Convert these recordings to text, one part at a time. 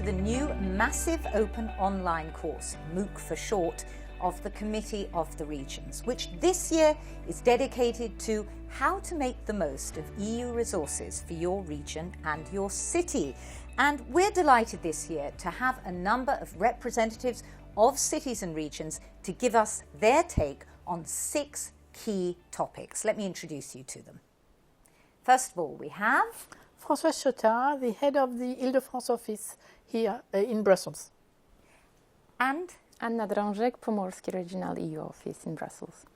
to the new massive open online course, MOOC for short, of the Committee of the Regions, which this year is dedicated to how to make the most of EU resources for your region and your city. And we're delighted this year to have a number of representatives of cities and regions to give us their take on 6 key topics. Let me introduce you to them. First of all, we have Françoise Chotard, the head of the Île-de-France office here in Brussels. And Anna Drążek, Pomorski Regional EU Office in Brussels.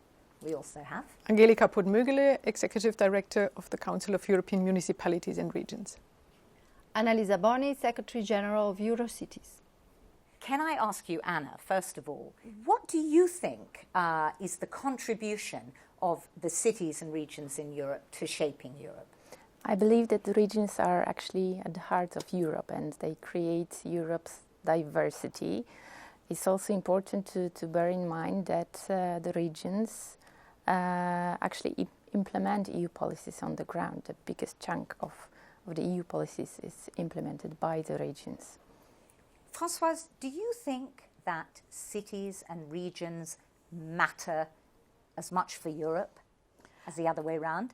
We also have Angelika Podmögele, Executive Director of the Council of European Municipalities and Regions. Annalisa Boni, Secretary General of Eurocities. Can I ask you, Anna, first of all, what do you think is the contribution of the cities and regions in Europe to shaping Europe? I believe that the regions are actually at the heart of Europe and they create Europe's diversity. It's also important to bear in mind that the regions actually implement EU policies on the ground. The biggest chunk of the EU policies is implemented by the regions. Françoise, do you think that cities and regions matter as much for Europe as the other way around?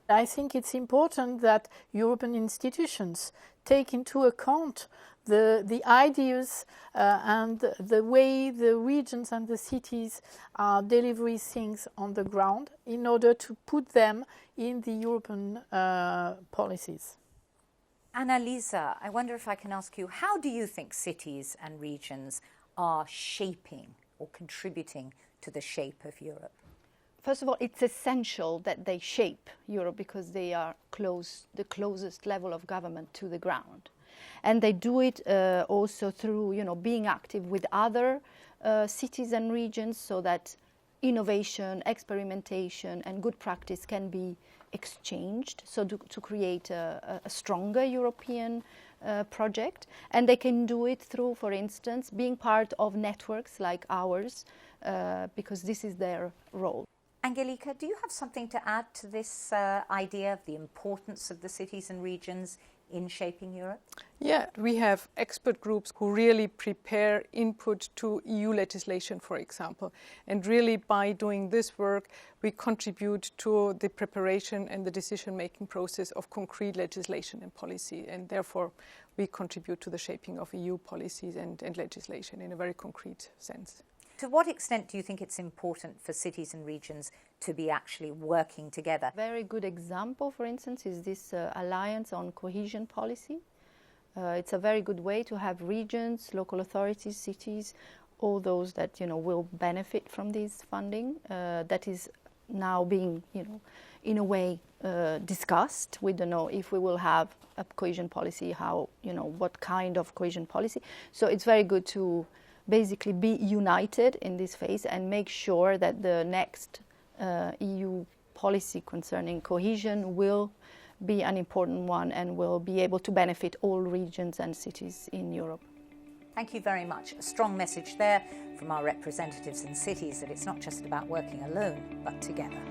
I think it's important that European institutions take into account the ideas and the way the regions and the cities are delivering things on the ground in order to put them in the European policies. Annalisa, I wonder if I can ask you, how do you think cities and regions are shaping or contributing to the shape of Europe? First of all, it's essential that they shape Europe because they are the closest level of government to the ground. And they do it also through, being active with other cities and regions so that innovation, experimentation and good practice can be exchanged, so to create a stronger European project. And they can do it through, for instance, being part of networks like ours, because this is their role. Angelika, do you have something to add to this idea of the importance of the cities and regions in shaping Europe? Yeah, we have expert groups who really prepare input to EU legislation, for example. And really by doing this work, we contribute to the preparation and the decision-making process of concrete legislation and policy. And therefore, we contribute to the shaping of EU policies and legislation in a very concrete sense. To what extent do you think it's important for cities and regions to be actually working together? A very good example, for instance, is this alliance on cohesion policy. It's a very good way to have regions, local authorities, cities, all those that will benefit from this funding. That is now being, in a way discussed. We don't know if we will have a cohesion policy, how, what kind of cohesion policy. So it's very good to basically be united in this phase and make sure that the next EU policy concerning cohesion will be an important one and will be able to benefit all regions and cities in Europe. Thank you very much. A strong message there from our representatives in cities that it's not just about working alone, but together.